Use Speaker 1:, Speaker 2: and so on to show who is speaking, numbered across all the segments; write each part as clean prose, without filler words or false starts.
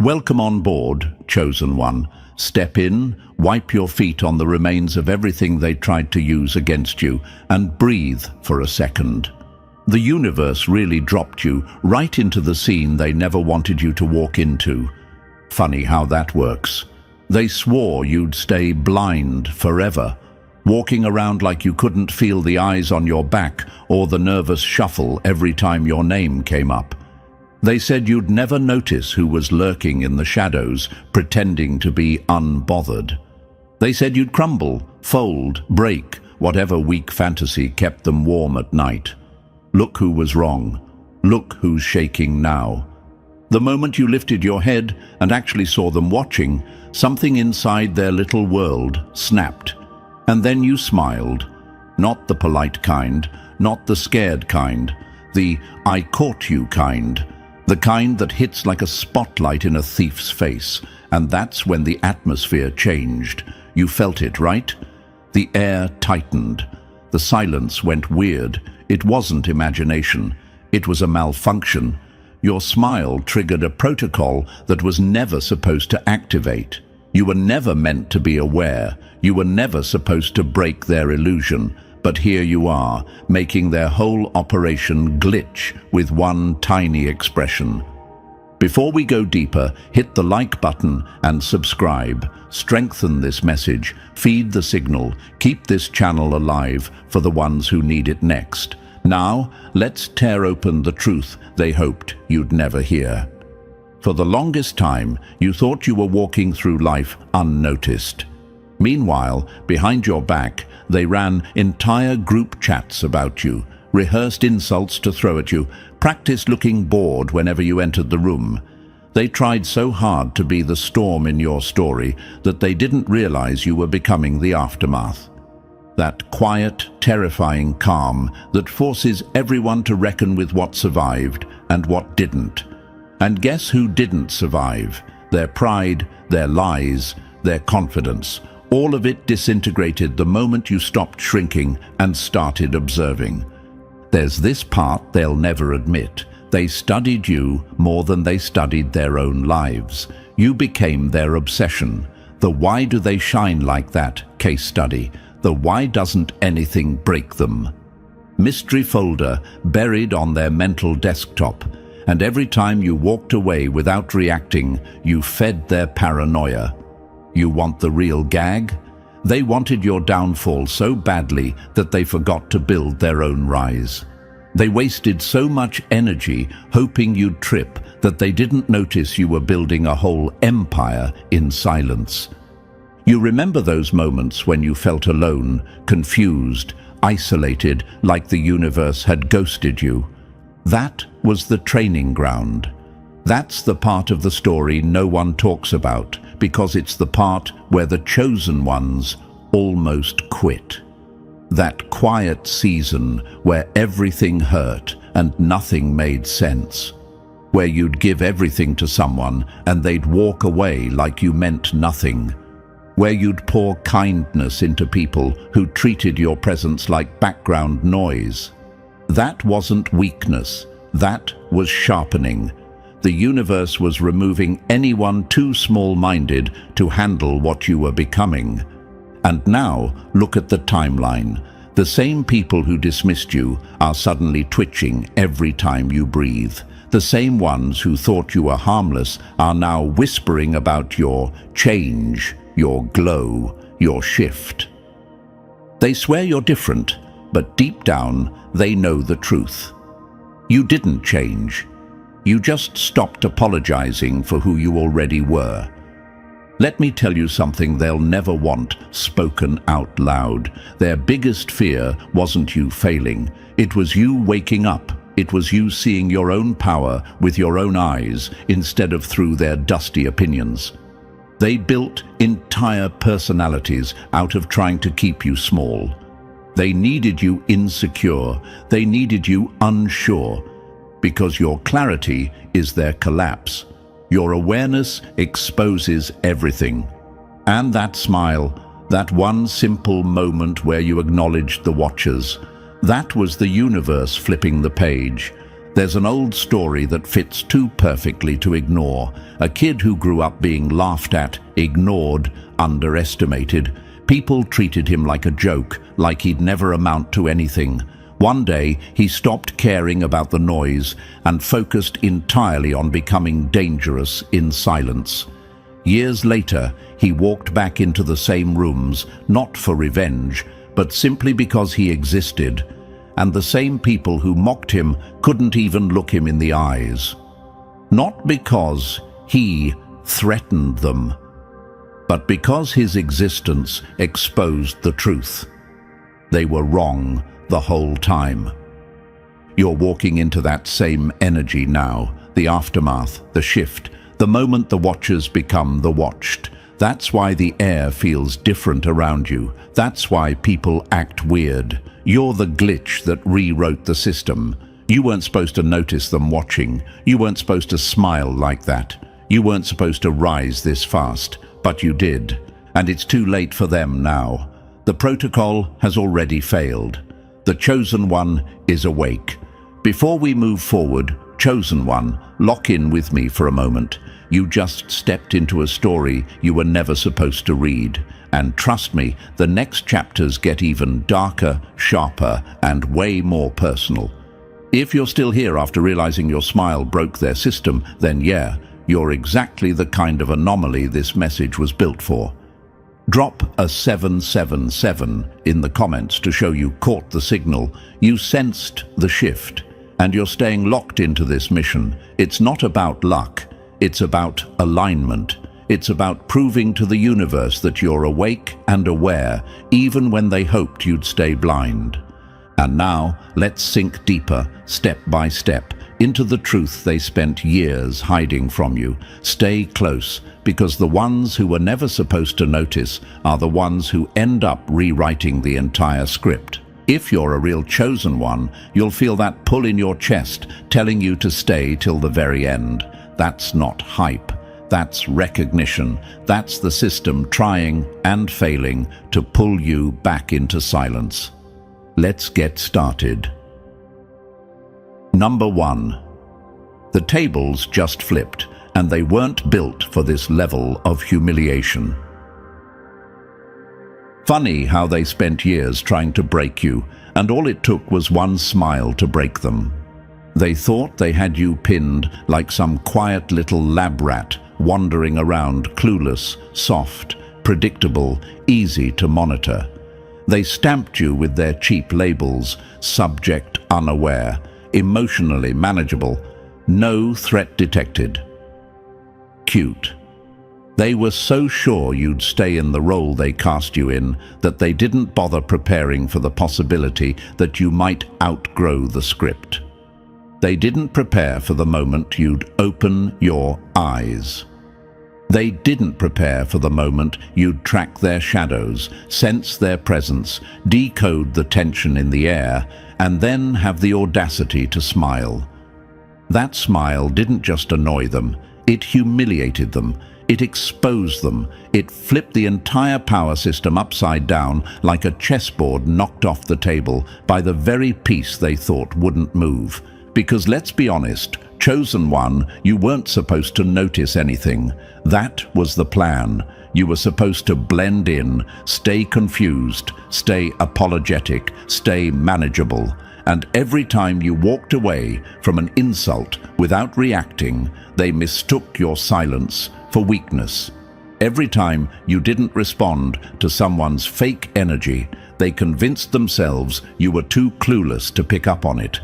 Speaker 1: Welcome on board, chosen one. Step in, wipe your feet on the remains of everything they tried to use against you, and breathe for a second. The universe really dropped you right into the scene they never wanted you to walk into. Funny how that works. They swore you'd stay blind forever, walking around like you couldn't feel the eyes on your back or the nervous shuffle every time your name came up. They said you'd never notice who was lurking in the shadows, pretending to be unbothered. They said you'd crumble, fold, break, whatever weak fantasy kept them warm at night. Look who was wrong. Look who's shaking now. The moment you lifted your head and actually saw them watching, something inside their little world snapped. And then you smiled. Not the polite kind, not the scared kind, the "I caught you" kind. The kind that hits like a spotlight in a thief's face. And that's when the atmosphere changed. You felt it, right? The air tightened. The silence went weird. It wasn't imagination. It was a malfunction. Your smile triggered a protocol that was never supposed to activate. You were never meant to be aware. You were never supposed to break their illusion. But here you are, making their whole operation glitch with one tiny expression. Before we go deeper, hit the like button and subscribe. Strengthen this message, feed the signal, keep this channel alive for the ones who need it next. Now, let's tear open the truth they hoped you'd never hear. For the longest time, you thought you were walking through life unnoticed. Meanwhile, behind your back, they ran entire group chats about you, rehearsed insults to throw at you, practiced looking bored whenever you entered the room. They tried so hard to be the storm in your story that they didn't realize you were becoming the aftermath. That quiet, terrifying calm that forces everyone to reckon with what survived and what didn't. And guess who didn't survive? Their pride, their lies, their confidence. All of it disintegrated the moment you stopped shrinking and started observing. There's this part they'll never admit. They studied you more than they studied their own lives. You became their obsession. The "why do they shine like that" case study. The "why doesn't anything break them" mystery folder buried on their mental desktop. And every time you walked away without reacting, you fed their paranoia. You want the real gag? They wanted your downfall so badly that they forgot to build their own rise. They wasted so much energy hoping you'd trip that they didn't notice you were building a whole empire in silence. You remember those moments when you felt alone, confused, isolated, like the universe had ghosted you. That was the training ground. That's the part of the story no one talks about, because it's the part where the chosen ones almost quit. That quiet season where everything hurt and nothing made sense. Where you'd give everything to someone and they'd walk away like you meant nothing. Where you'd pour kindness into people who treated your presence like background noise. That wasn't weakness. That was sharpening. The universe was removing anyone too small-minded to handle what you were becoming. And now, look at the timeline. The same people who dismissed you are suddenly twitching every time you breathe. The same ones who thought you were harmless are now whispering about your change, your glow, your shift. They swear you're different, but deep down, they know the truth. You didn't change. You just stopped apologizing for who you already were. Let me tell you something they'll never want spoken out loud. Their biggest fear wasn't you failing. It was you waking up. It was you seeing your own power with your own eyes instead of through their dusty opinions. They built entire personalities out of trying to keep you small. They needed you insecure. They needed you unsure. Because your clarity is their collapse. Your awareness exposes everything. And that smile, that one simple moment where you acknowledged the watchers, that was the universe flipping the page. There's an old story that fits too perfectly to ignore. A kid who grew up being laughed at, ignored, underestimated. People treated him like a joke, like he'd never amount to anything. One day, he stopped caring about the noise and focused entirely on becoming dangerous in silence. Years later, he walked back into the same rooms, not for revenge, but simply because he existed. And the same people who mocked him couldn't even look him in the eyes. Not because he threatened them, but because his existence exposed the truth. They were wrong the whole time. You're walking into that same energy now, the aftermath, the shift, the moment the watchers become the watched. That's why the air feels different around you. That's why people act weird. You're the glitch that rewrote the system. You weren't supposed to notice them watching. You weren't supposed to smile like that. You weren't supposed to rise this fast, but you did. And it's too late for them now. The protocol has already failed. The Chosen One is awake. Before we move forward, Chosen One, lock in with me for a moment. You just stepped into a story you were never supposed to read. And trust me, the next chapters get even darker, sharper, and way more personal. If you're still here after realizing your smile broke their system, then yeah, you're exactly the kind of anomaly this message was built for. Drop a 777 in the comments to show you caught the signal, you sensed the shift, and you're staying locked into this mission. It's not about luck. It's about alignment. It's about proving to the universe that you're awake and aware, even when they hoped you'd stay blind. And now, let's sink deeper, step by step, into the truth they spent years hiding from you. Stay close, because the ones who were never supposed to notice are the ones who end up rewriting the entire script. If you're a real chosen one, you'll feel that pull in your chest, telling you to stay till the very end. That's not hype. That's recognition. That's the system trying and failing to pull you back into silence. Let's get started. Number 1. The tables just flipped, and they weren't built for this level of humiliation. Funny how they spent years trying to break you, and all it took was one smile to break them. They thought they had you pinned like some quiet little lab rat, wandering around clueless, soft, predictable, easy to monitor. They stamped you with their cheap labels: subject unaware, emotionally manageable, no threat detected. Cute. They were so sure you'd stay in the role they cast you in that they didn't bother preparing for the possibility that you might outgrow the script. They didn't prepare for the moment you'd open your eyes. They didn't prepare for the moment you'd track their shadows, sense their presence, decode the tension in the air, and then have the audacity to smile. That smile didn't just annoy them, it humiliated them, it exposed them, it flipped the entire power system upside down like a chessboard knocked off the table by the very piece they thought wouldn't move. Because let's be honest, Chosen One, you weren't supposed to notice anything. That was the plan. You were supposed to blend in, stay confused, stay apologetic, stay manageable. And every time you walked away from an insult without reacting, they mistook your silence for weakness. Every time you didn't respond to someone's fake energy, they convinced themselves you were too clueless to pick up on it.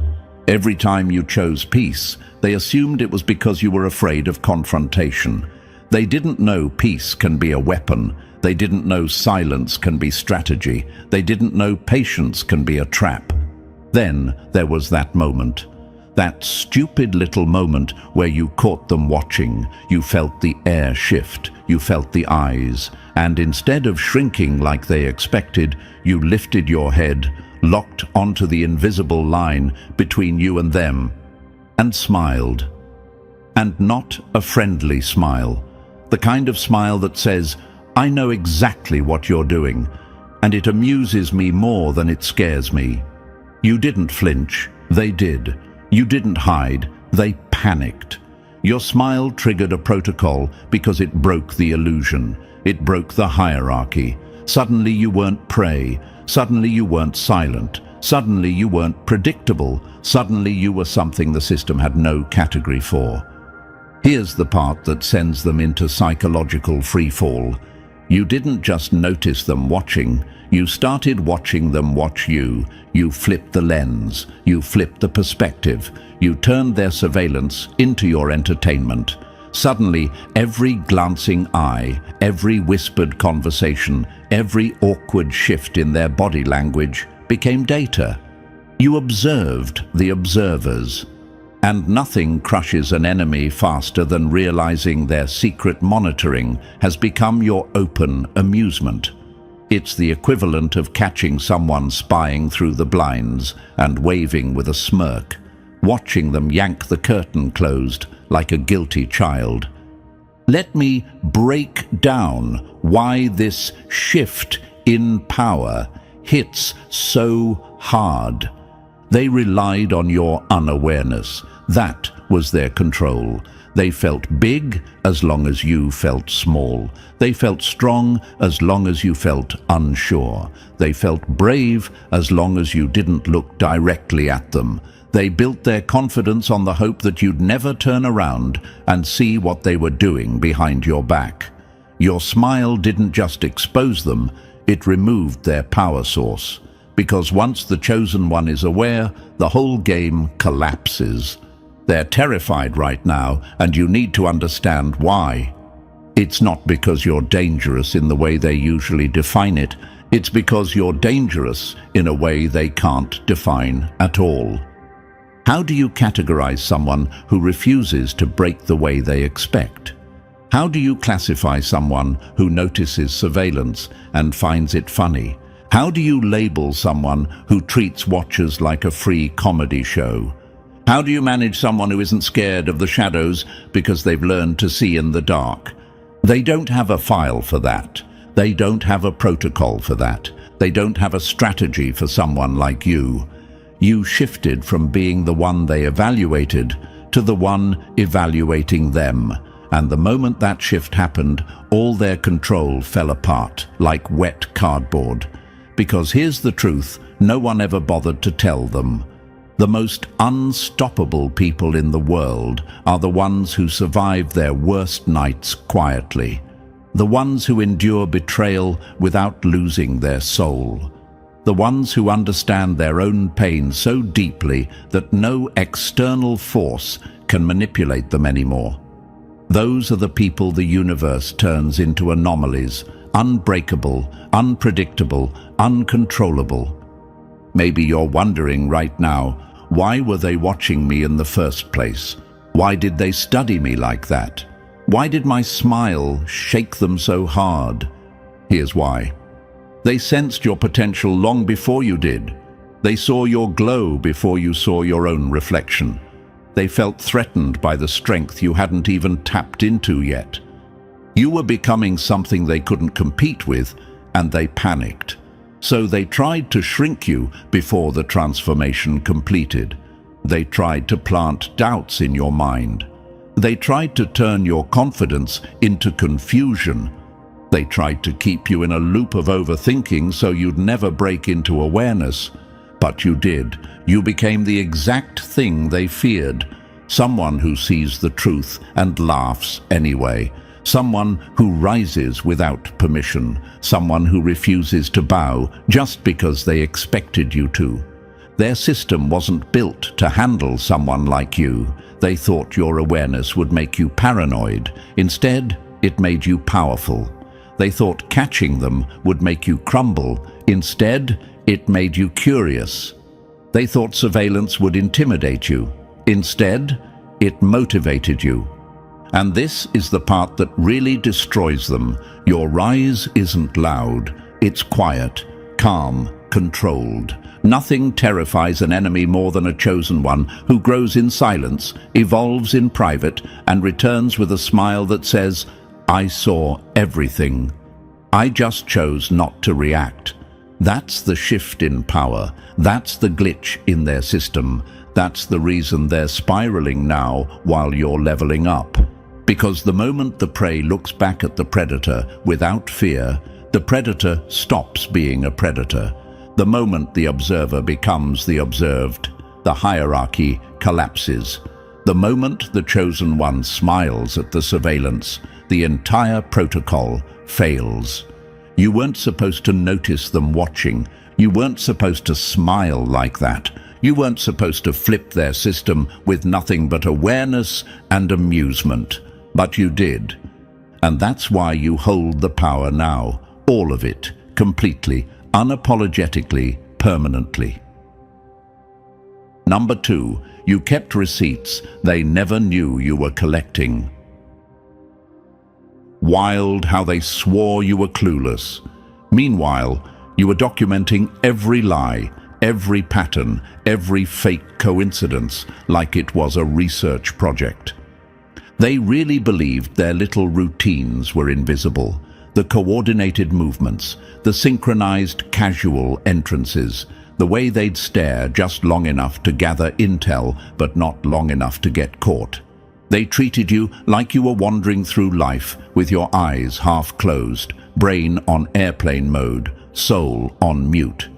Speaker 1: Every time you chose peace, they assumed it was because you were afraid of confrontation. They didn't know peace can be a weapon. They didn't know silence can be strategy. They didn't know patience can be a trap. Then there was that moment. That stupid little moment where you caught them watching. You felt the air shift. You felt the eyes. And instead of shrinking like they expected, you lifted your head, locked onto the invisible line between you and them, and smiled. And not a friendly smile. The kind of smile that says, I know exactly what you're doing, and it amuses me more than it scares me. You didn't flinch, they did. You didn't hide, they panicked. Your smile triggered a protocol because it broke the illusion. It broke the hierarchy. Suddenly you weren't prey. Suddenly you weren't silent. Suddenly you weren't predictable. Suddenly you were something the system had no category for. Here's the part that sends them into psychological freefall. You didn't just notice them watching. You started watching them watch you. You flipped the lens. You flipped the perspective. You turned their surveillance into your entertainment. Suddenly, every glancing eye, every whispered conversation, every awkward shift in their body language became data. You observed the observers. And nothing crushes an enemy faster than realizing their secret monitoring has become your open amusement. It's the equivalent of catching someone spying through the blinds and waving with a smirk, watching them yank the curtain closed like a guilty child. Let me break down why this shift in power hits so hard. They relied on your unawareness. That was their control. They felt big as long as you felt small. They felt strong as long as you felt unsure. They felt brave as long as you didn't look directly at them. They built their confidence on the hope that you'd never turn around and see what they were doing behind your back. Your smile didn't just expose them, it removed their power source. Because once the chosen one is aware, the whole game collapses. They're terrified right now, and you need to understand why. It's not because you're dangerous in the way they usually define it. It's because you're dangerous in a way they can't define at all. How do you categorize someone who refuses to break the way they expect? How do you classify someone who notices surveillance and finds it funny? How do you label someone who treats watchers like a free comedy show? How do you manage someone who isn't scared of the shadows because they've learned to see in the dark? They don't have a file for that. They don't have a protocol for that. They don't have a strategy for someone like you. You shifted from being the one they evaluated to the one evaluating them. And the moment that shift happened, all their control fell apart like wet cardboard. Because here's the truth, no one ever bothered to tell them. The most unstoppable people in the world are the ones who survive their worst nights quietly. The ones who endure betrayal without losing their soul. The ones who understand their own pain so deeply that no external force can manipulate them anymore. Those are the people the universe turns into anomalies, unbreakable, unpredictable, uncontrollable. Maybe you're wondering right now, why were they watching me in the first place? Why did they study me like that? Why did my smile shake them so hard? Here's why. They sensed your potential long before you did. They saw your glow before you saw your own reflection. They felt threatened by the strength you hadn't even tapped into yet. You were becoming something they couldn't compete with, and they panicked. So they tried to shrink you before the transformation completed. They tried to plant doubts in your mind. They tried to turn your confidence into confusion. They tried to keep you in a loop of overthinking so you'd never break into awareness. But you did. You became the exact thing they feared. Someone who sees the truth and laughs anyway. Someone who rises without permission. Someone who refuses to bow just because they expected you to. Their system wasn't built to handle someone like you. They thought your awareness would make you paranoid. Instead, it made you powerful. They thought catching them would make you crumble. Instead, it made you curious. They thought surveillance would intimidate you. Instead, it motivated you. And this is the part that really destroys them. Your rise isn't loud. It's quiet, calm, controlled. Nothing terrifies an enemy more than a chosen one who grows in silence, evolves in private, and returns with a smile that says, "I saw everything. I just chose not to react." That's the shift in power. That's the glitch in their system. That's the reason they're spiraling now while you're leveling up. Because the moment the prey looks back at the predator without fear, the predator stops being a predator. The moment the observer becomes the observed, the hierarchy collapses. The moment the chosen one smiles at the surveillance, the entire protocol fails. You weren't supposed to notice them watching. You weren't supposed to smile like that. You weren't supposed to flip their system with nothing but awareness and amusement. But you did. And that's why you hold the power now. All of it, completely, unapologetically, permanently. Number 2, you kept receipts they never knew you were collecting. Wild how they swore you were clueless. Meanwhile, you were documenting every lie, every pattern, every fake coincidence like it was a research project. They really believed their little routines were invisible. The coordinated movements, the synchronized casual entrances, the way they'd stare just long enough to gather intel but not long enough to get caught. They treated you like you were wandering through life with your eyes half closed, brain on airplane mode, soul on mute.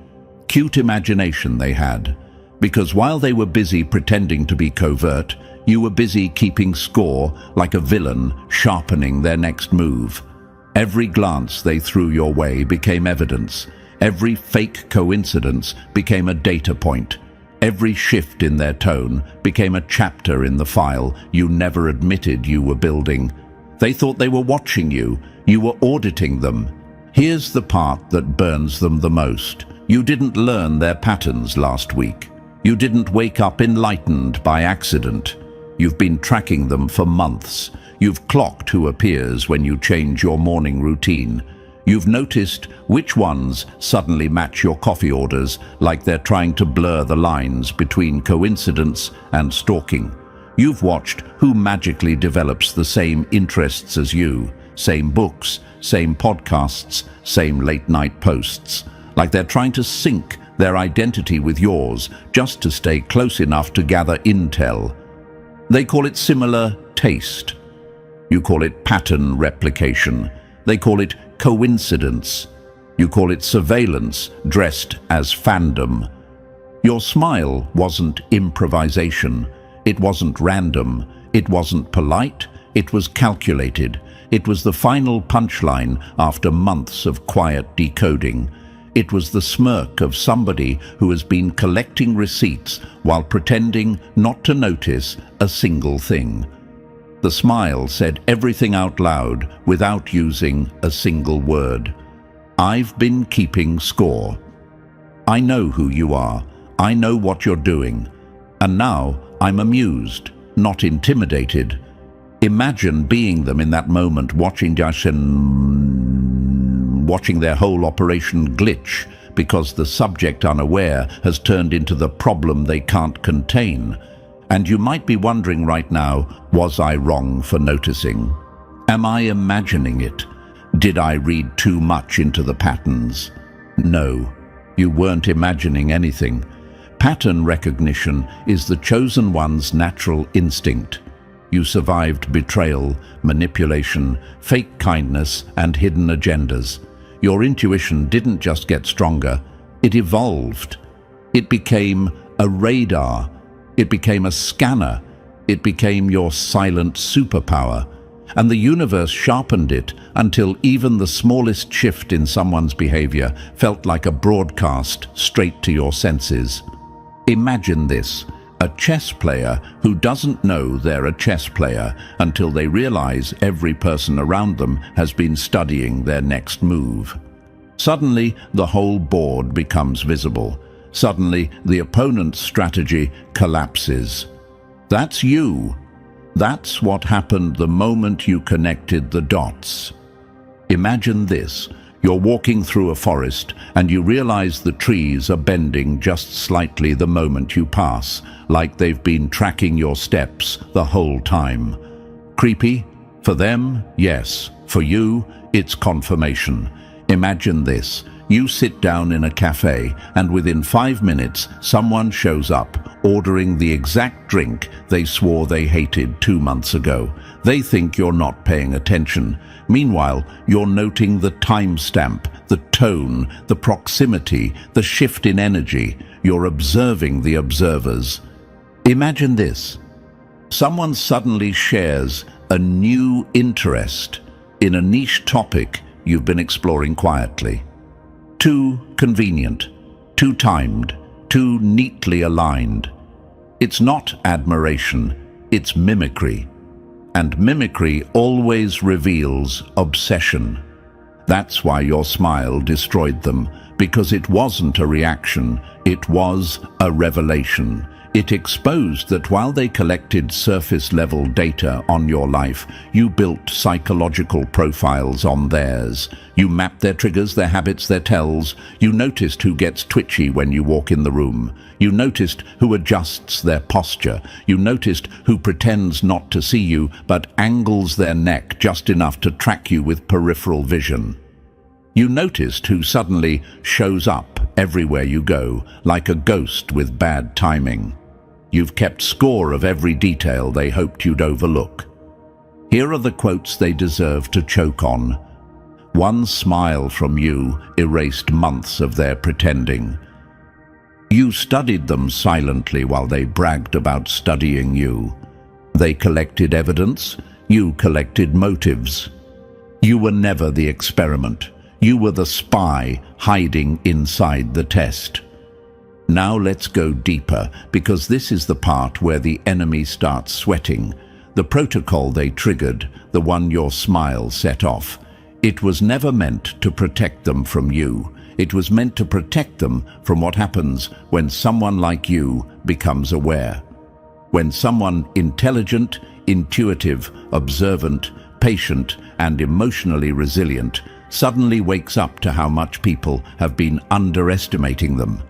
Speaker 1: Cute imagination they had, because while they were busy pretending to be covert, you were busy keeping score like a villain sharpening their next move. Every glance they threw your way became evidence. Every fake coincidence became a data point. Every shift in their tone became a chapter in the file you never admitted you were building. They thought they were watching you. You were auditing them. Here's the part that burns them the most. You didn't learn their patterns last week. You didn't wake up enlightened by accident. You've been tracking them for months. You've clocked who appears when you change your morning routine. You've noticed which ones suddenly match your coffee orders like they're trying to blur the lines between coincidence and stalking. You've watched who magically develops the same interests as you, same books, same podcasts, same late-night posts, like they're trying to sync their identity with yours just to stay close enough to gather intel. They call it similar taste. You call it pattern replication. They call it coincidence. You call it surveillance dressed as fandom. Your smile wasn't improvisation. It wasn't random. It wasn't polite. It was calculated. It was the final punchline after months of quiet decoding. It was the smirk of somebody who has been collecting receipts while pretending not to notice a single thing. The smile said everything out loud without using a single word. I've been keeping score. I know who you are. I know what you're doing. And now I'm amused, not intimidated. Imagine being them in that moment, watching their whole operation glitch because the subject unaware has turned into the problem they can't contain. And you might be wondering right now, was I wrong for noticing? Am I imagining it? Did I read too much into the patterns? No, you weren't imagining anything. Pattern recognition is the chosen one's natural instinct. You survived betrayal, manipulation, fake kindness, and hidden agendas. Your intuition didn't just get stronger, it evolved. It became a radar. It became a scanner. It became your silent superpower. And the universe sharpened it until even the smallest shift in someone's behavior felt like a broadcast straight to your senses. Imagine this, a chess player who doesn't know they're a chess player until they realize every person around them has been studying their next move. Suddenly, the whole board becomes visible. Suddenly, the opponent's strategy collapses. That's you. That's what happened the moment you connected the dots. Imagine this. You're walking through a forest and you realize the trees are bending just slightly the moment you pass, like they've been tracking your steps the whole time. Creepy? For them, yes. For you, it's confirmation. Imagine this. You sit down in a cafe and within 5 minutes, someone shows up, ordering the exact drink they swore they hated 2 months ago. They think you're not paying attention. Meanwhile, you're noting the timestamp, the tone, the proximity, the shift in energy. You're observing the observers. Imagine this. Someone suddenly shares a new interest in a niche topic you've been exploring quietly. Too convenient, too timed, too neatly aligned. It's not admiration, it's mimicry. And mimicry always reveals obsession. That's why your smile destroyed them, because it wasn't a reaction, it was a revelation. It exposed that while they collected surface-level data on your life, you built psychological profiles on theirs. You mapped their triggers, their habits, their tells. You noticed who gets twitchy when you walk in the room. You noticed who adjusts their posture. You noticed who pretends not to see you, but angles their neck just enough to track you with peripheral vision. You noticed who suddenly shows up everywhere you go, like a ghost with bad timing. You've kept score of every detail they hoped you'd overlook. Here are the quotes they deserve to choke on. One smile from you erased months of their pretending. You studied them silently while they bragged about studying you. They collected evidence, you collected motives. You were never the experiment. You were the spy hiding inside the test. Now let's go deeper, because this is the part where the enemy starts sweating. The protocol they triggered, the one your smile set off. It was never meant to protect them from you. It was meant to protect them from what happens when someone like you becomes aware. When someone intelligent, intuitive, observant, patient, and emotionally resilient suddenly wakes up to how much people have been underestimating them.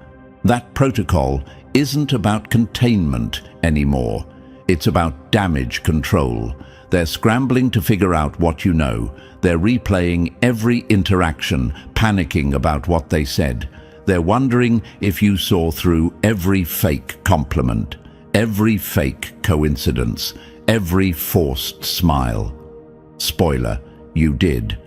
Speaker 1: That protocol isn't about containment anymore. It's about damage control. They're scrambling to figure out what you know. They're replaying every interaction, panicking about what they said. They're wondering if you saw through every fake compliment, every fake coincidence, every forced smile. Spoiler, you did.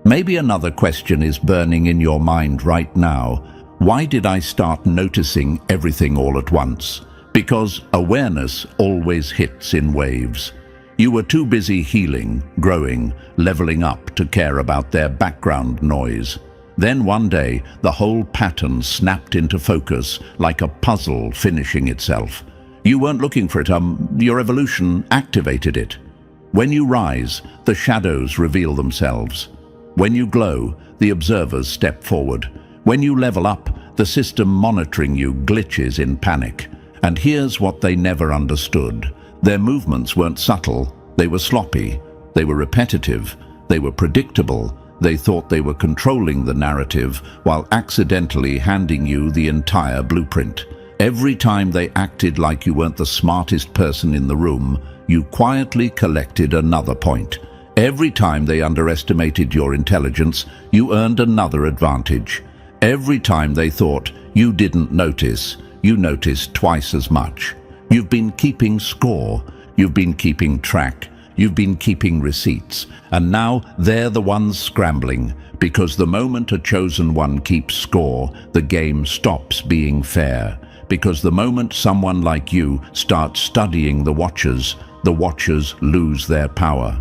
Speaker 1: Maybe another question is burning in your mind right now. Why did I start noticing everything all at once? Because awareness always hits in waves. You were too busy healing, growing, leveling up to care about their background noise. Then one day, the whole pattern snapped into focus like a puzzle finishing itself. You weren't looking for it, your evolution activated it. When you rise, the shadows reveal themselves. When you glow, the observers step forward. When you level up, the system monitoring you glitches in panic. And here's what they never understood. Their movements weren't subtle, they were sloppy, they were repetitive, they were predictable. They thought they were controlling the narrative while accidentally handing you the entire blueprint. Every time they acted like you weren't the smartest person in the room, you quietly collected another point. Every time they underestimated your intelligence, you earned another advantage. Every time they thought you didn't notice, you noticed twice as much. You've been keeping score, you've been keeping track, you've been keeping receipts, and now they're the ones scrambling, because the moment a chosen one keeps score, the game stops being fair. Because the moment someone like you starts studying the Watchers lose their power.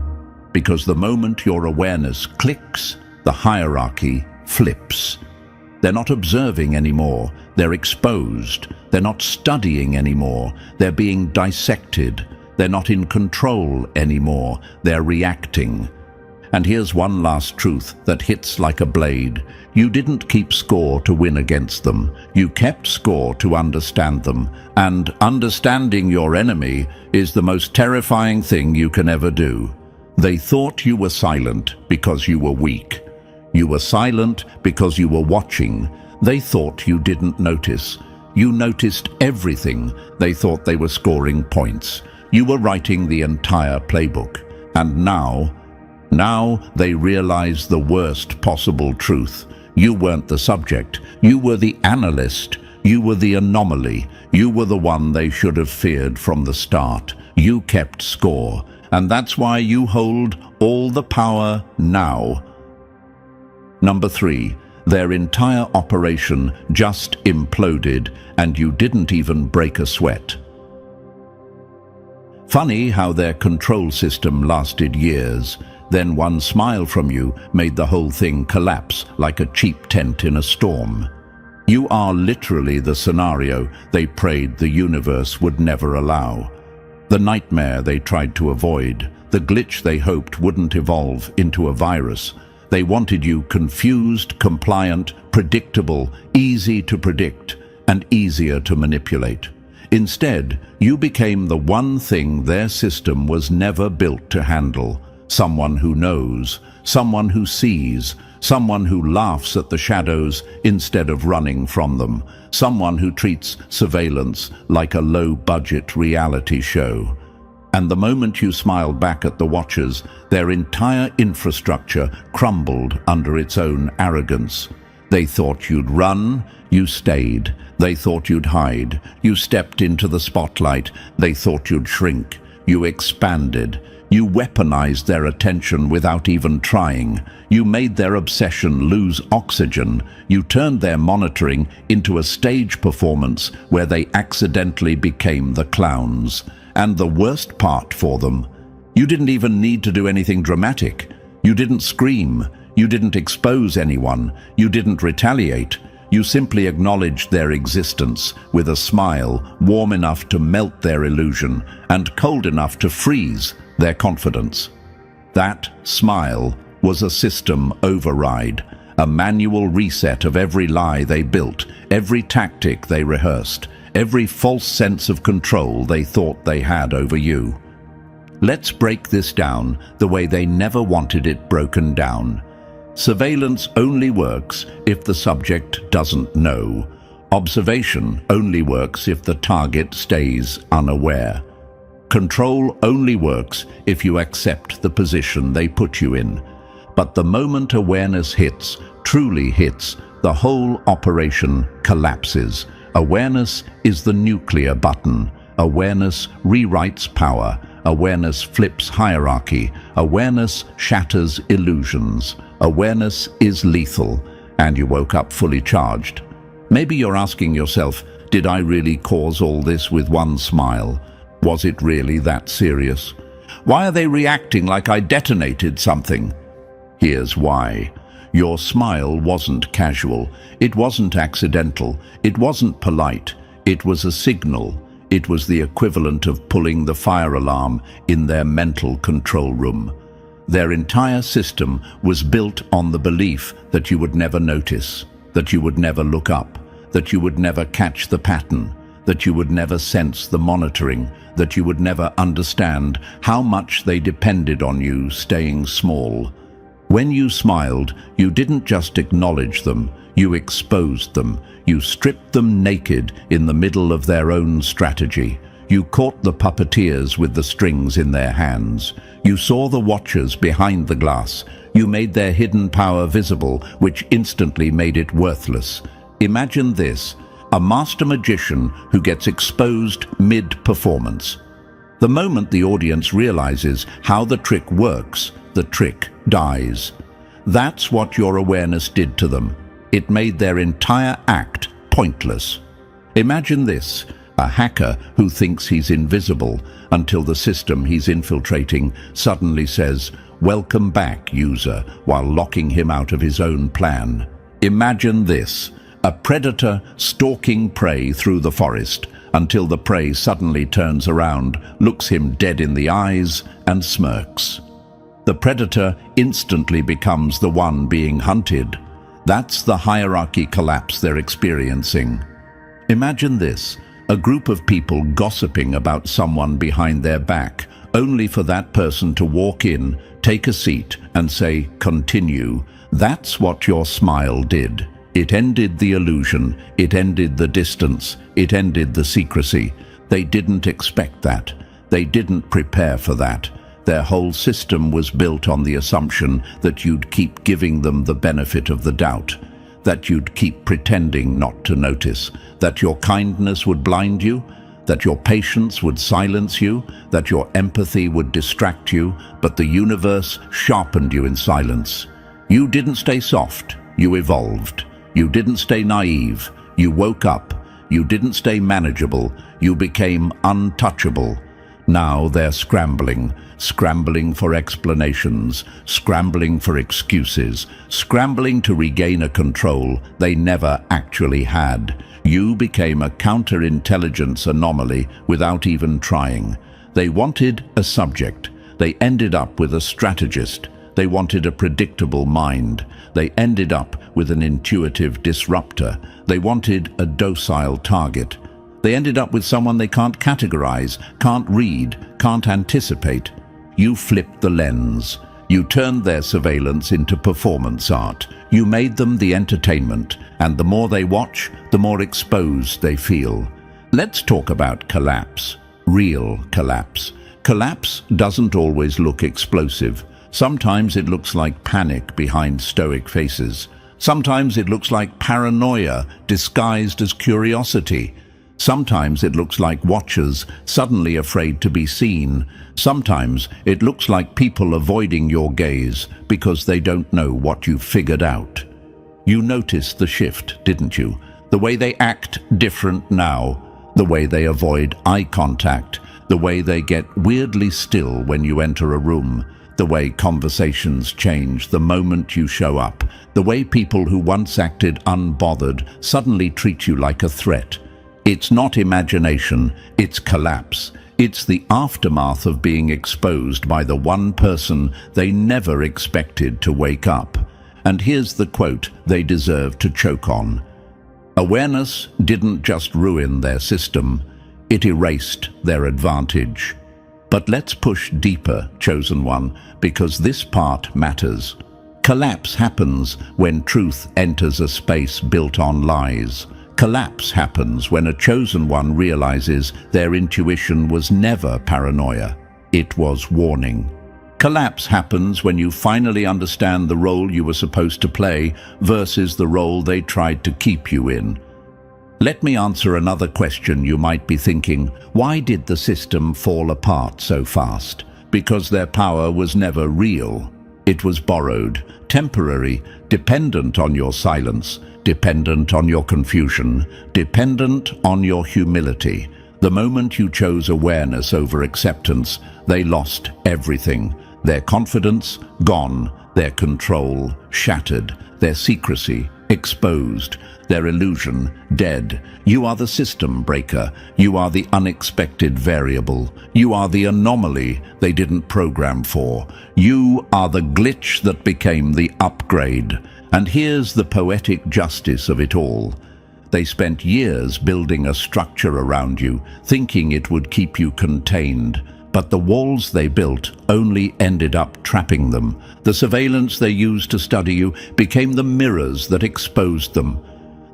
Speaker 1: Because the moment your awareness clicks, the hierarchy flips. They're not observing anymore, they're exposed. They're not studying anymore, they're being dissected. They're not in control anymore, they're reacting. And here's one last truth that hits like a blade. You didn't keep score to win against them. You kept score to understand them. And understanding your enemy is the most terrifying thing you can ever do. They thought you were silent because you were weak. You were silent because you were watching. They thought you didn't notice. You noticed everything. They thought they were scoring points. You were writing the entire playbook. And now they realize the worst possible truth. You weren't the subject. You were the analyst. You were the anomaly. You were the one they should have feared from the start. You kept score, and that's why you hold all the power now. Number 3. Their entire operation just imploded, and you didn't even break a sweat. Funny how their control system lasted years. Then one smile from you made the whole thing collapse like a cheap tent in a storm. You are literally the scenario they prayed the universe would never allow. The nightmare they tried to avoid, the glitch they hoped wouldn't evolve into a virus. They wanted you confused, compliant, predictable, easy to predict, and easier to manipulate. Instead, you became the one thing their system was never built to handle. Someone who knows, someone who sees, someone who laughs at the shadows instead of running from them, someone who treats surveillance like a low-budget reality show. And the moment you smiled back at the watchers, their entire infrastructure crumbled under its own arrogance. They thought you'd run, you stayed. They thought you'd hide, you stepped into the spotlight. They thought you'd shrink, you expanded. You weaponized their attention without even trying. You made their obsession lose oxygen. You turned their monitoring into a stage performance where they accidentally became the clowns. And the worst part for them, you didn't even need to do anything dramatic. You didn't scream. You didn't expose anyone. You didn't retaliate. You simply acknowledged their existence with a smile warm enough to melt their illusion and cold enough to freeze their confidence. That smile was a system override, a manual reset of every lie they built, every tactic they rehearsed, every false sense of control they thought they had over you. Let's break this down the way they never wanted it broken down. Surveillance only works if the subject doesn't know. Observation only works if the target stays unaware. Control only works if you accept the position they put you in. But the moment awareness hits, truly hits, the whole operation collapses. Awareness is the nuclear button. Awareness rewrites power. Awareness flips hierarchy. Awareness shatters illusions. Awareness is lethal, and you woke up fully charged. Maybe you're asking yourself, did I really cause all this with one smile? Was it really that serious? Why are they reacting like I detonated something? Here's why. Your smile wasn't casual. It wasn't accidental. It wasn't polite. It was a signal. It was the equivalent of pulling the fire alarm in their mental control room. Their entire system was built on the belief that you would never notice, that you would never look up, that you would never catch the pattern, that you would never sense the monitoring, that you would never understand how much they depended on you staying small. When you smiled, you didn't just acknowledge them, you exposed them. You stripped them naked in the middle of their own strategy. You caught the puppeteers with the strings in their hands. You saw the watchers behind the glass. You made their hidden power visible, which instantly made it worthless. Imagine this, a master magician who gets exposed mid-performance. The moment the audience realizes how the trick works, the trick dies. That's what your awareness did to them. It made their entire act pointless. Imagine this, a hacker who thinks he's invisible until the system he's infiltrating suddenly says, "Welcome back, user," while locking him out of his own plan. Imagine this, a predator stalking prey through the forest until the prey suddenly turns around, looks him dead in the eyes, and smirks. The predator instantly becomes the one being hunted. That's the hierarchy collapse they're experiencing. Imagine this, a group of people gossiping about someone behind their back, only for that person to walk in, take a seat, and say, "Continue." That's what your smile did. It ended the illusion, it ended the distance, it ended the secrecy. They didn't expect that. They didn't prepare for that. Their whole system was built on the assumption that you'd keep giving them the benefit of the doubt. that you'd keep pretending not to notice, that your kindness would blind you, that your patience would silence you, that your empathy would distract you, but the universe sharpened you in silence. You didn't stay soft, you evolved. You didn't stay naive, you woke up. You didn't stay manageable, you became untouchable. Now they're scrambling for explanations, scrambling for excuses, scrambling to regain a control they never actually had. You became a counterintelligence anomaly without even trying. They wanted a subject. They ended up with a strategist. They wanted a predictable mind. They ended up with an intuitive disruptor. They wanted a docile target. They ended up with someone they can't categorize, can't read, can't anticipate. You flipped the lens. You turned their surveillance into performance art. You made them the entertainment, and the more they watch, the more exposed they feel. Let's talk about collapse. Real collapse. Collapse doesn't always look explosive. Sometimes it looks like panic behind stoic faces. Sometimes it looks like paranoia disguised as curiosity. Sometimes it looks like watchers suddenly afraid to be seen. Sometimes it looks like people avoiding your gaze because they don't know what you've figured out. You noticed the shift, didn't you? The way they act different now, the way they avoid eye contact, the way they get weirdly still when you enter a room, the way conversations change the moment you show up, the way people who once acted unbothered suddenly treat you like a threat. It's not imagination, it's collapse. It's the aftermath of being exposed by the one person they never expected to wake up. And here's the quote they deserve to choke on. Awareness didn't just ruin their system, it erased their advantage. But let's push deeper, chosen one, because this part matters. Collapse happens when truth enters a space built on lies. Collapse happens when a chosen one realizes their intuition was never paranoia, it was warning. Collapse happens when you finally understand the role you were supposed to play versus the role they tried to keep you in. Let me answer another question you might be thinking. Why did the system fall apart so fast? Because their power was never real. It was borrowed, temporary, dependent on your silence, dependent on your confusion, dependent on your humility. The moment you chose awareness over acceptance, they lost everything. Their confidence, gone. Their control, shattered. Their secrecy, exposed. Their illusion, dead. You are the system breaker. You are the unexpected variable. You are the anomaly they didn't program for. You are the glitch that became the upgrade. And here's the poetic justice of it all. They spent years building a structure around you, thinking it would keep you contained. But the walls they built only ended up trapping them. The surveillance they used to study you became the mirrors that exposed them.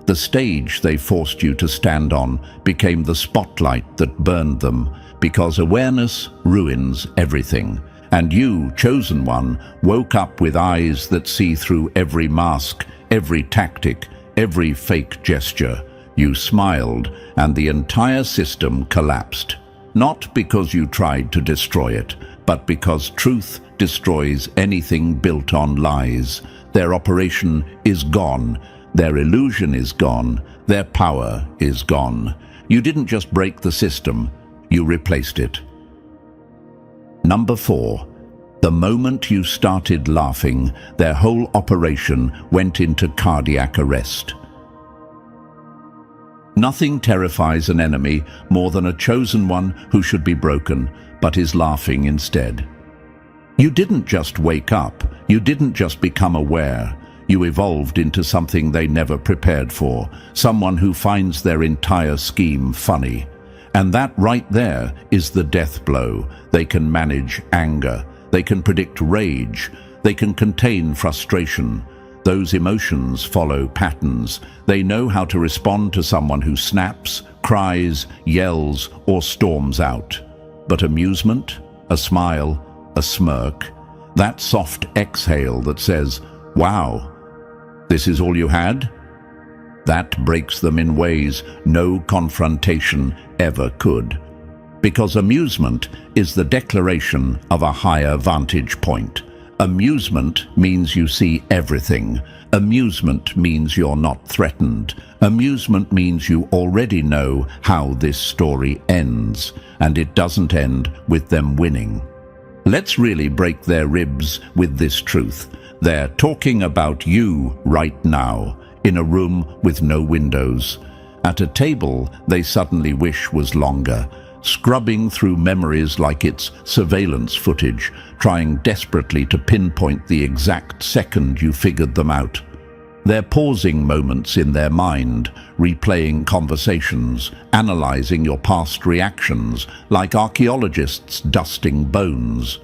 Speaker 1: The stage they forced you to stand on became the spotlight that burned them, because awareness ruins everything. And you, chosen one, woke up with eyes that see through every mask, every tactic, every fake gesture. You smiled, and the entire system collapsed. Not because you tried to destroy it, but because truth destroys anything built on lies. Their operation is gone. Their illusion is gone. Their power is gone. You didn't just break the system, you replaced it. Number 4. The moment you started laughing, their whole operation went into cardiac arrest. Nothing terrifies an enemy more than a chosen one who should be broken, but is laughing instead. You didn't just wake up. You didn't just become aware. You evolved into something they never prepared for, someone who finds their entire scheme funny. And that right there is the death blow. They can manage anger. They can predict rage. They can contain frustration. Those emotions follow patterns. They know how to respond to someone who snaps, cries, yells, or storms out. But amusement, a smile, a smirk, that soft exhale that says, "Wow, this is all you had?" That breaks them in ways no confrontation ever could. Because amusement is the declaration of a higher vantage point. Amusement means you see everything. Amusement means you're not threatened. Amusement means you already know how this story ends, and it doesn't end with them winning. Let's really break their ribs with this truth. They're talking about you right now, in a room with no windows. At a table they suddenly wish was longer, scrubbing through memories like it's surveillance footage, trying desperately to pinpoint the exact second you figured them out. They're pausing moments in their mind, replaying conversations, analyzing your past reactions, like archaeologists dusting bones.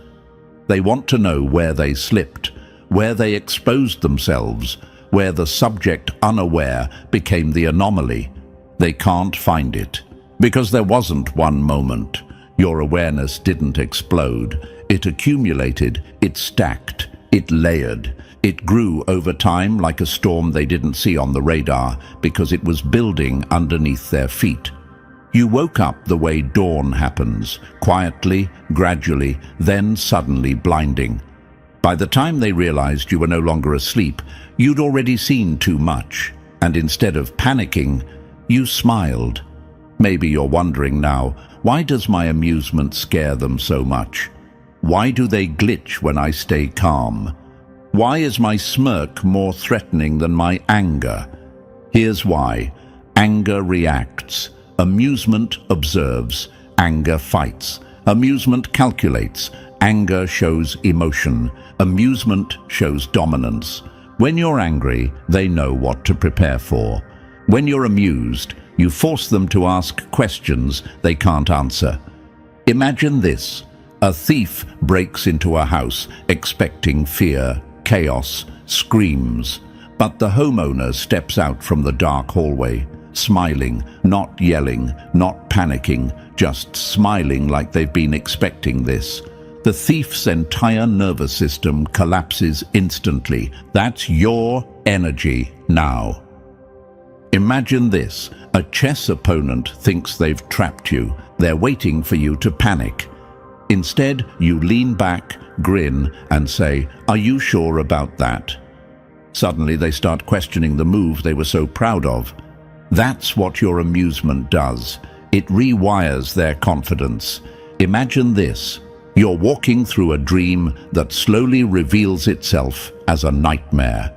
Speaker 1: They want to know where they slipped, where they exposed themselves, where the subject unaware became the anomaly. They can't find it. Because there wasn't one moment. Your awareness didn't explode. It accumulated, it stacked, it layered. It grew over time like a storm they didn't see on the radar because it was building underneath their feet. You woke up the way dawn happens, quietly, gradually, then suddenly blinding. By the time they realized you were no longer asleep, you'd already seen too much, and instead of panicking, you smiled. Maybe you're wondering now, why does my amusement scare them so much? Why do they glitch when I stay calm? Why is my smirk more threatening than my anger? Here's why. Anger reacts. Amusement observes. Anger fights. Amusement calculates. Anger shows emotion. Amusement shows dominance. When you're angry, they know what to prepare for. When you're amused, you force them to ask questions they can't answer. Imagine this. A thief breaks into a house expecting fear, chaos, screams. But the homeowner steps out from the dark hallway, smiling, not yelling, not panicking, just smiling like they've been expecting this. The thief's entire nervous system collapses instantly. That's your energy now. Imagine this. A chess opponent thinks they've trapped you. They're waiting for you to panic. Instead, you lean back, grin, and say, "Are you sure about that?" Suddenly, they start questioning the move they were so proud of. That's what your amusement does. It rewires their confidence. Imagine this. You're walking through a dream that slowly reveals itself as a nightmare.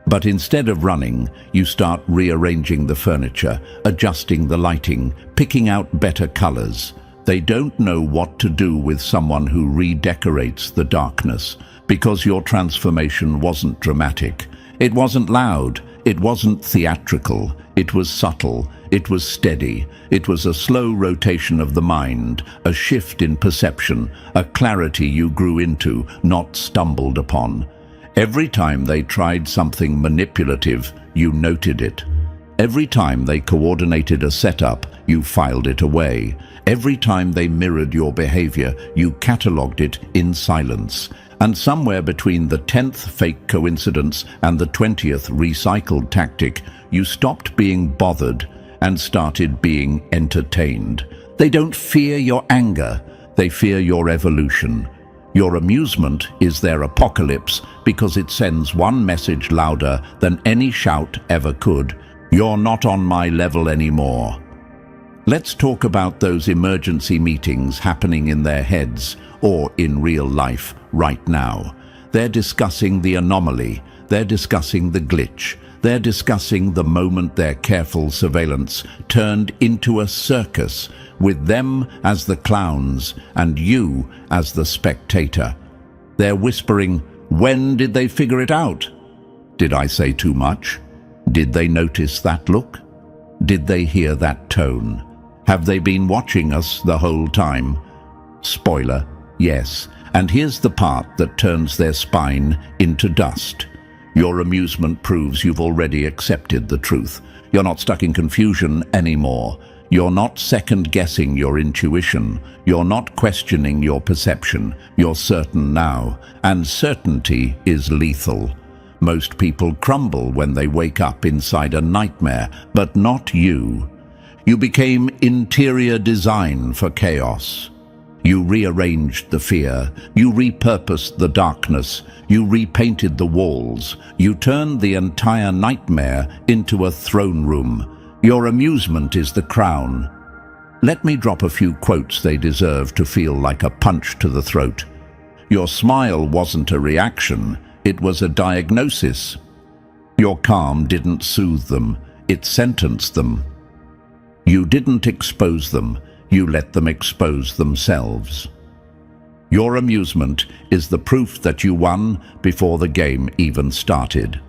Speaker 1: But instead of running, you start rearranging the furniture, adjusting the lighting, picking out better colors. They don't know what to do with someone who redecorates the darkness, because your transformation wasn't dramatic. It wasn't loud. It wasn't theatrical. It was subtle. It was steady. It was a slow rotation of the mind, a shift in perception, a clarity you grew into, not stumbled upon. Every time they tried something manipulative, you noted it. Every time they coordinated a setup, you filed it away. Every time they mirrored your behavior, you catalogued it in silence. And somewhere between the 10th fake coincidence and the 20th recycled tactic, you stopped being bothered and started being entertained. They don't fear your anger, they fear your evolution. Your amusement is their apocalypse because it sends one message louder than any shout ever could. You're not on my level anymore. Let's talk about those emergency meetings happening in their heads or in real life right now. They're discussing the anomaly. They're discussing the glitch. They're discussing the moment their careful surveillance turned into a circus, with them as the clowns and you as the spectator. They're whispering, "When did they figure it out? Did I say too much? Did they notice that look? Did they hear that tone? Have they been watching us the whole time?" Spoiler, yes. And here's the part that turns their spine into dust. Your amusement proves you've already accepted the truth. You're not stuck in confusion anymore. You're not second-guessing your intuition. You're not questioning your perception. You're certain now, and certainty is lethal. Most people crumble when they wake up inside a nightmare, but not you. You became interior design for chaos. You rearranged the fear, you repurposed the darkness, you repainted the walls, you turned the entire nightmare into a throne room. Your amusement is the crown. Let me drop a few quotes they deserve to feel like a punch to the throat. Your smile wasn't a reaction, it was a diagnosis. Your calm didn't soothe them, it sentenced them. You didn't expose them, you let them expose themselves. Your amusement is the proof that you won before the game even started.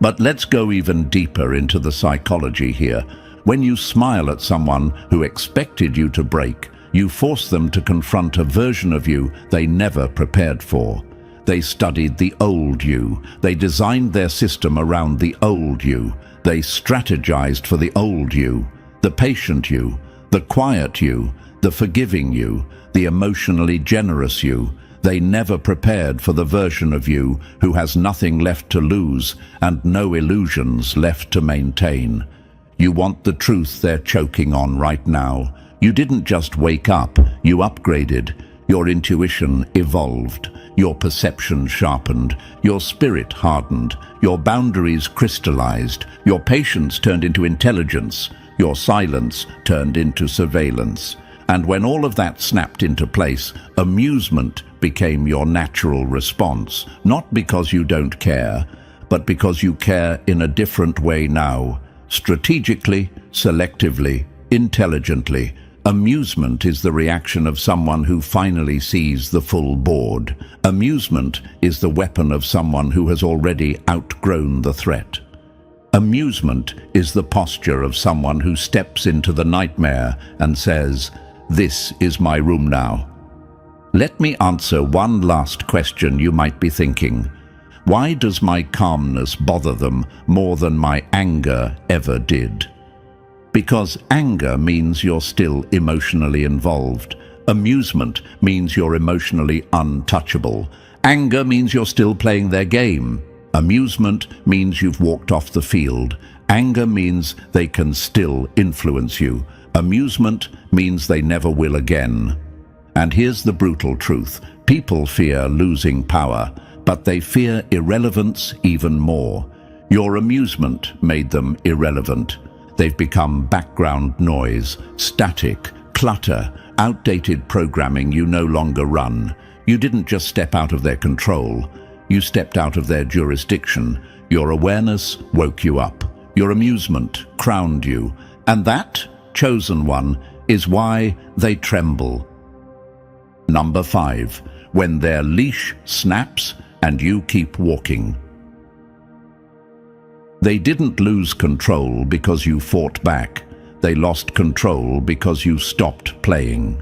Speaker 1: But let's go even deeper into the psychology here. When you smile at someone who expected you to break, you force them to confront a version of you they never prepared for. They studied the old you. They designed their system around the old you. They strategized for the old you, the patient you, the quiet you, the forgiving you, the emotionally generous you. They never prepared for the version of you who has nothing left to lose and no illusions left to maintain. You want the truth they're choking on right now. You didn't just wake up, you upgraded. Your intuition evolved, your perception sharpened, your spirit hardened, your boundaries crystallized, your patience turned into intelligence, your silence turned into surveillance. And when all of that snapped into place, amusement became your natural response, not because you don't care, but because you care in a different way now. Strategically, selectively, intelligently. Amusement is the reaction of someone who finally sees the full board. Amusement is the weapon of someone who has already outgrown the threat. Amusement is the posture of someone who steps into the nightmare and says, "This is my room now." Let me answer one last question you might be thinking. Why does my calmness bother them more than my anger ever did? Because anger means you're still emotionally involved. Amusement means you're emotionally untouchable. Anger means you're still playing their game. Amusement means you've walked off the field. Anger means they can still influence you. Amusement means they never will again. And here's the brutal truth. People fear losing power, but they fear irrelevance even more. Your amusement made them irrelevant. They've become background noise, static, clutter, outdated programming you no longer run. You didn't just step out of their control. You stepped out of their jurisdiction. Your awareness woke you up. Your amusement crowned you. And that, chosen one, is why they tremble. Number 5. When their leash snaps and you keep walking. They didn't lose control because you fought back. They lost control because you stopped playing.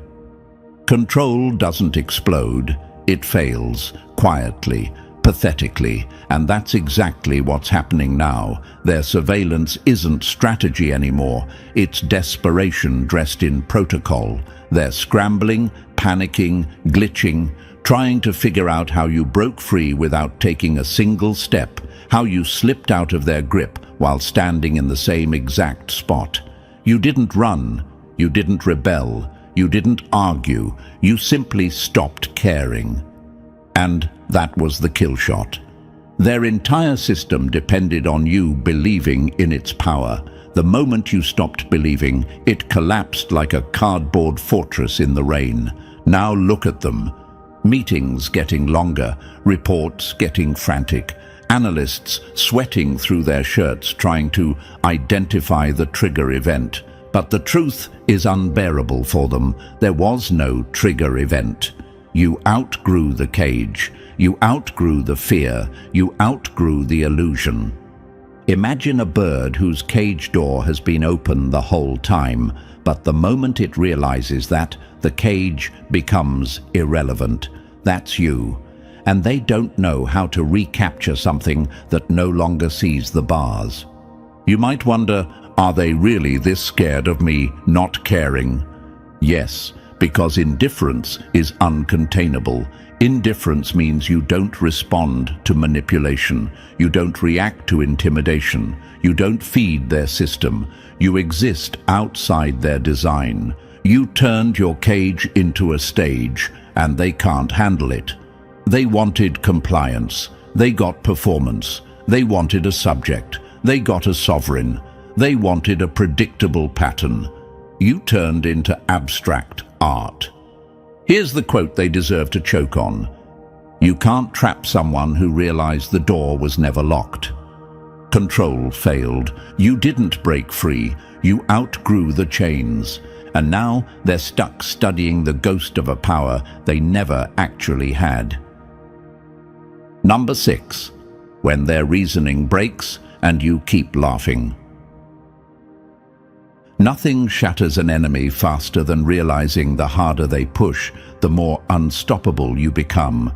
Speaker 1: Control doesn't explode. It fails, quietly, pathetically, and that's exactly what's happening now. Their surveillance isn't strategy anymore. It's desperation dressed in protocol. They're scrambling, panicking, glitching, trying to figure out how you broke free without taking a single step, how you slipped out of their grip while standing in the same exact spot. You didn't run, you didn't rebel, you didn't argue, you simply stopped caring. And that was the kill shot. Their entire system depended on you believing in its power. The moment you stopped believing, it collapsed like a cardboard fortress in the rain. Now look at them. Meetings getting longer, reports getting frantic, analysts sweating through their shirts trying to identify the trigger event. But the truth is unbearable for them. There was no trigger event. You outgrew the cage. You outgrew the fear. You outgrew the illusion. Imagine a bird whose cage door has been open the whole time, but the moment it realizes that, the cage becomes irrelevant. That's you. And they don't know how to recapture something that no longer sees the bars. You might wonder, are they really this scared of me not caring? Yes, because indifference is uncontainable. Indifference means you don't respond to manipulation, you don't react to intimidation, you don't feed their system, you exist outside their design. You turned your cage into a stage, and they can't handle it. They wanted compliance, they got performance, they wanted a subject, they got a sovereign, they wanted a predictable pattern. You turned into abstract art. Here's the quote they deserve to choke on. You can't trap someone who realized the door was never locked. Control failed. You didn't break free. You outgrew the chains. And now they're stuck studying the ghost of a power they never actually had. Number 6. When their reasoning breaks and you keep laughing. Nothing shatters an enemy faster than realizing the harder they push, the more unstoppable you become.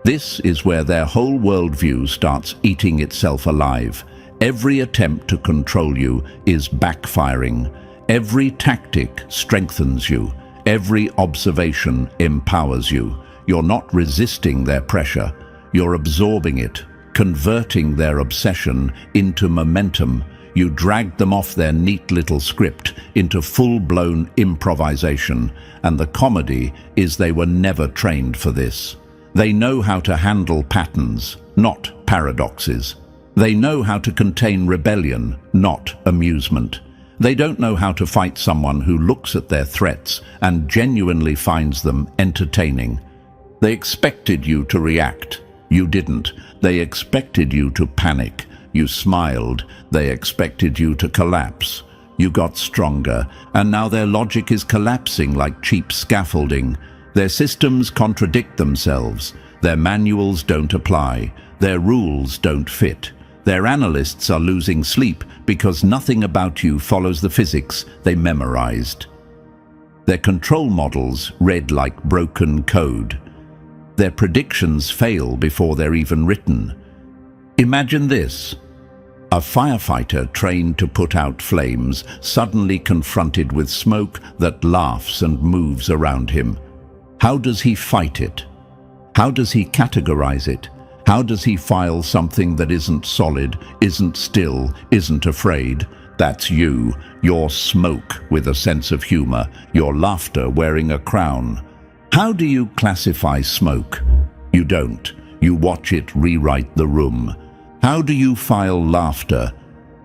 Speaker 1: This is where their whole worldview starts eating itself alive. Every attempt to control you is backfiring. Every tactic strengthens you. Every observation empowers you. You're not resisting their pressure. You're absorbing it, converting their obsession into momentum. You dragged them off their neat little script into full-blown improvisation, and the comedy is they were never trained for this. They know how to handle patterns, not paradoxes. They know how to contain rebellion, not amusement. They don't know how to fight someone who looks at their threats and genuinely finds them entertaining. They expected you to react. You didn't. They expected you to panic. You smiled. They expected you to collapse. You got stronger, and now their logic is collapsing like cheap scaffolding. Their systems contradict themselves. Their manuals don't apply. Their rules don't fit. Their analysts are losing sleep because nothing about you follows the physics they memorized. Their control models read like broken code. Their predictions fail before they're even written. Imagine this. A firefighter trained to put out flames, suddenly confronted with smoke that laughs and moves around him. How does he fight it? How does he categorize it? How does he file something that isn't solid, isn't still, isn't afraid? That's you, your smoke with a sense of humor, your laughter wearing a crown. How do you classify smoke? You don't. You watch it rewrite the room. How do you file laughter?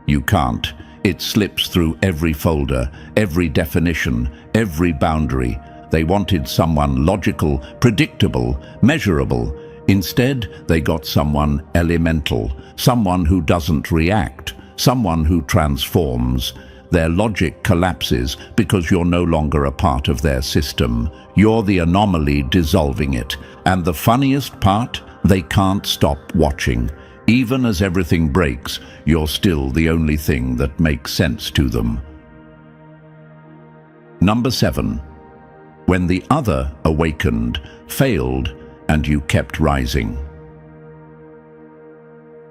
Speaker 1: You can't. It slips through every folder, every definition, every boundary. They wanted someone logical, predictable, measurable. Instead, they got someone elemental, someone who doesn't react, someone who transforms. Their logic collapses because you're no longer a part of their system. You're the anomaly dissolving it. And the funniest part, they can't stop watching. Even as everything breaks, you're still the only thing that makes sense to them. Number 7. When the other awakened, failed, and you kept rising.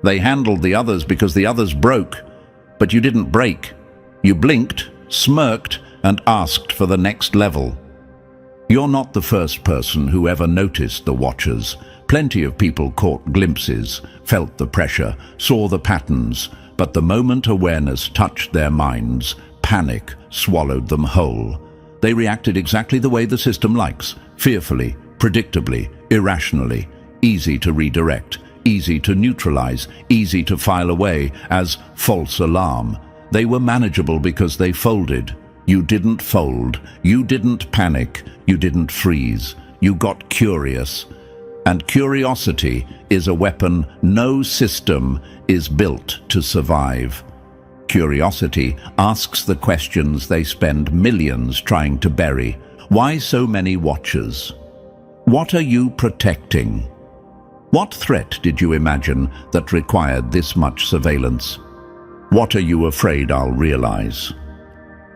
Speaker 1: They handled the others because the others broke, but you didn't break. You blinked, smirked, and asked for the next level. You're not the first person who ever noticed the watchers. Plenty of people caught glimpses, felt the pressure, saw the patterns, but the moment awareness touched their minds, panic swallowed them whole. They reacted exactly the way the system likes, fearfully, predictably, irrationally, easy to redirect, easy to neutralize, easy to file away as false alarm. They were manageable because they folded. You didn't fold, you didn't panic, you didn't freeze. You got curious. And curiosity is a weapon no system is built to survive. Curiosity asks the questions they spend millions trying to bury. Why so many watchers? What are you protecting? What threat did you imagine that required this much surveillance? What are you afraid I'll realize?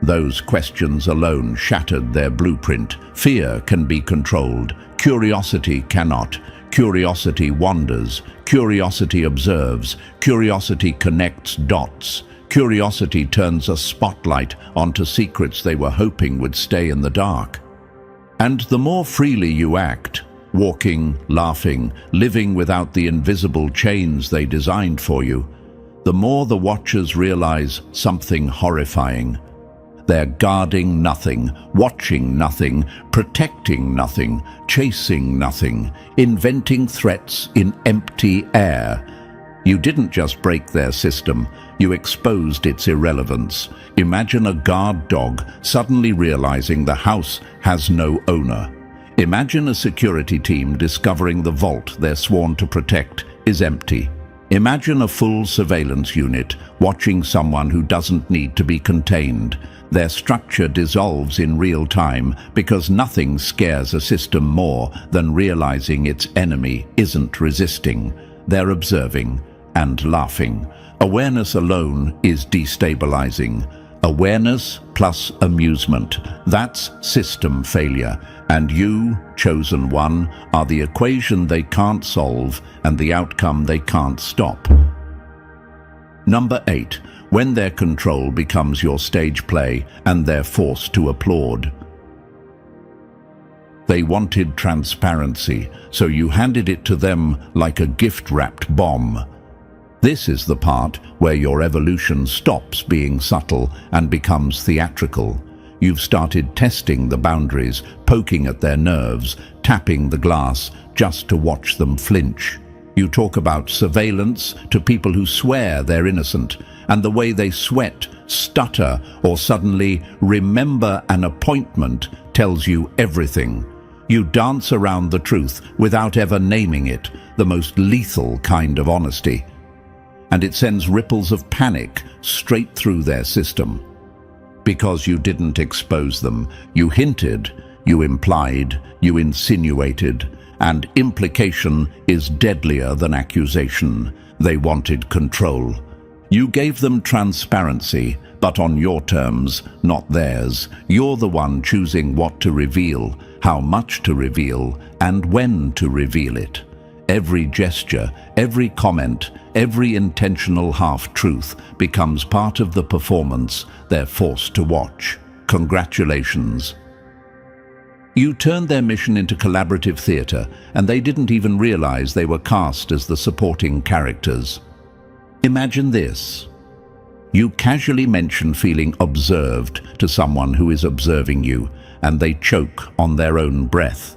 Speaker 1: Those questions alone shattered their blueprint. Fear can be controlled. Curiosity cannot. Curiosity wanders. Curiosity observes. Curiosity connects dots. Curiosity turns a spotlight onto secrets they were hoping would stay in the dark. And the more freely you act, walking, laughing, living without the invisible chains they designed for you, the more the watchers realize something horrifying. They're guarding nothing, watching nothing, protecting nothing, chasing nothing, inventing threats in empty air. You didn't just break their system, you exposed its irrelevance. Imagine a guard dog suddenly realizing the house has no owner. Imagine a security team discovering the vault they're sworn to protect is empty. Imagine a full surveillance unit watching someone who doesn't need to be contained. Their structure dissolves in real time because nothing scares a system more than realizing its enemy isn't resisting. They're observing and laughing. Awareness alone is destabilizing. Awareness plus amusement, that's system failure. And you, chosen one, are the equation they can't solve and the outcome they can't stop. Number 8. When their control becomes your stage play and they're forced to applaud. They wanted transparency, so you handed it to them like a gift-wrapped bomb. This is the part where your evolution stops being subtle and becomes theatrical. You've started testing the boundaries, poking at their nerves, tapping the glass just to watch them flinch. You talk about surveillance to people who swear they're innocent, and the way they sweat, stutter, or suddenly remember an appointment tells you everything. You dance around the truth without ever naming it, the most lethal kind of honesty. And it sends ripples of panic straight through their system. Because you didn't expose them, you hinted, you implied, you insinuated, and implication is deadlier than accusation. They wanted control. You gave them transparency, but on your terms, not theirs. You're the one choosing what to reveal, how much to reveal, and when to reveal it. Every gesture, every comment, every intentional half-truth becomes part of the performance they're forced to watch. Congratulations. You turned their mission into collaborative theater, and they didn't even realize they were cast as the supporting characters. Imagine this. You casually mention feeling observed to someone who is observing you, and they choke on their own breath.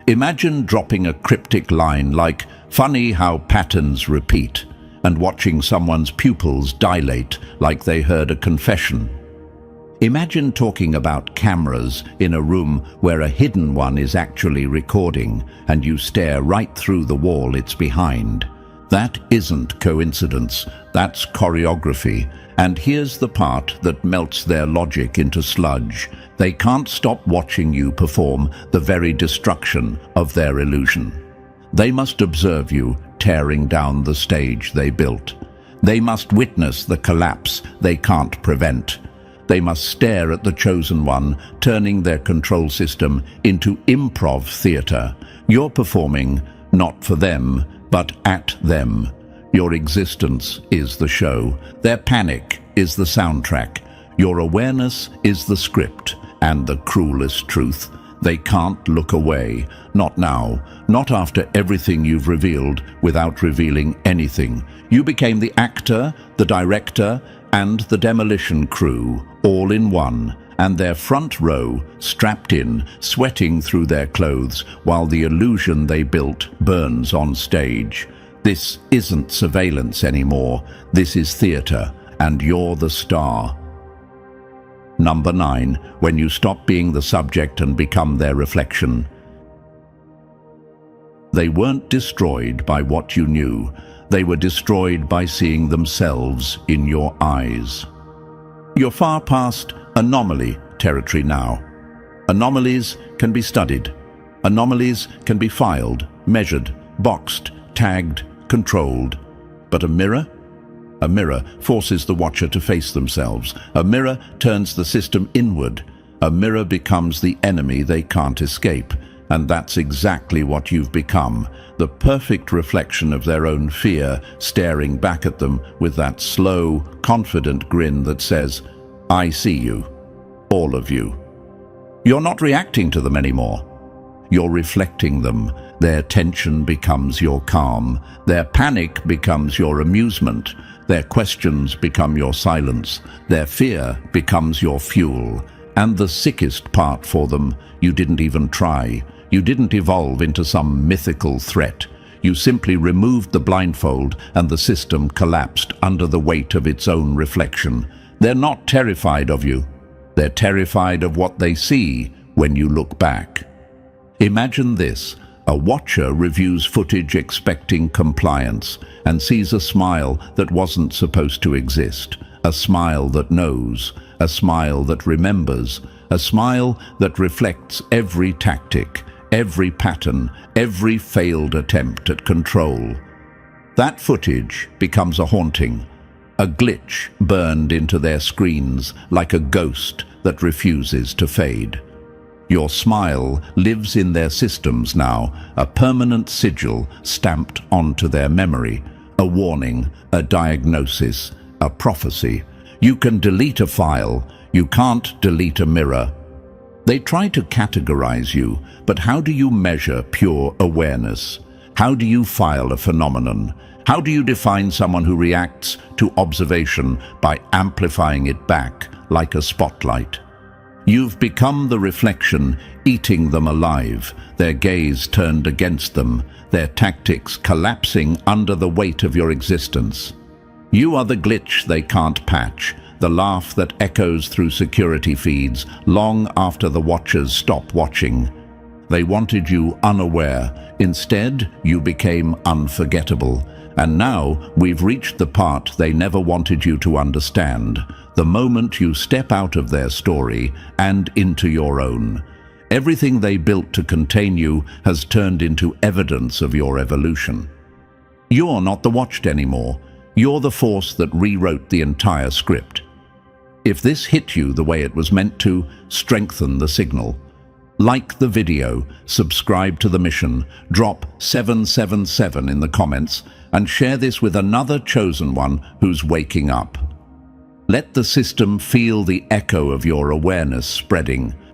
Speaker 1: Imagine dropping a cryptic line like, "Funny how patterns repeat," and watching someone's pupils dilate like they heard a confession. Imagine talking about cameras in a room where a hidden one is actually recording, and you stare right through the wall it's behind. That isn't coincidence, that's choreography. And here's the part that melts their logic into sludge. They can't stop watching you perform the very destruction of their illusion. They must observe you tearing down the stage they built. They must witness the collapse they can't prevent. They must stare at the chosen one, turning their control system into improv theater. You're performing not for them, but at them. Your existence is the show. Their panic is the soundtrack. Your awareness is the script. And the cruelest truth, they can't look away. Not now, not after everything you've revealed without revealing anything. You became the actor, the director, and the demolition crew, all in one, and their front row, strapped in, sweating through their clothes, while the illusion they built burns on stage. This isn't surveillance anymore. This is theater, and you're the star. Number 9, when you stop being the subject and become their reflection. They weren't destroyed by what you knew. They were destroyed by seeing themselves in your eyes. You're far past anomaly territory now. Anomalies can be studied. Anomalies can be filed, measured, boxed, tagged, controlled. But a mirror? A mirror forces the watcher to face themselves. A mirror turns the system inward. A mirror becomes the enemy they can't escape. And that's exactly what you've become. The perfect reflection of their own fear, staring back at them with that slow, confident grin that says, "I see you. All of you." You're not reacting to them anymore. You're reflecting them. Their tension becomes your calm. Their panic becomes your amusement. Their questions become your silence. Their fear becomes your fuel. And the sickest part for them, you didn't even try. You didn't evolve into some mythical threat. You simply removed the blindfold and the system collapsed under the weight of its own reflection. They're not terrified of you. They're terrified of what they see when you look back. Imagine this. A watcher reviews footage expecting compliance and sees a smile that wasn't supposed to exist. A smile that knows. A smile that remembers. A smile that reflects every tactic, every pattern, every failed attempt at control. That footage becomes a haunting, a glitch burned into their screens like a ghost that refuses to fade. Your smile lives in their systems now, a permanent sigil stamped onto their memory, a warning, a diagnosis, a prophecy. You can delete a file, you can't delete a mirror. They try to categorize you, but how do you measure pure awareness? How do you file a phenomenon? How do you define someone who reacts to observation by amplifying it back like a spotlight? You've become the reflection, eating them alive, their gaze turned against them, their tactics collapsing under the weight of your existence. You are the glitch they can't patch, the laugh that echoes through security feeds long after the watchers stop watching. They wanted you unaware. Instead, you became unforgettable. And now we've reached the part they never wanted you to understand, the moment you step out of their story and into your own. Everything they built to contain you has turned into evidence of your evolution. You're not the watched anymore. You're the force that rewrote the entire script. If this hit you the way it was meant to, strengthen the signal. Like the video, subscribe to the mission, drop 777 in the comments, and share this with another chosen one who's waking up. Let the system feel the echo of your awareness spreading.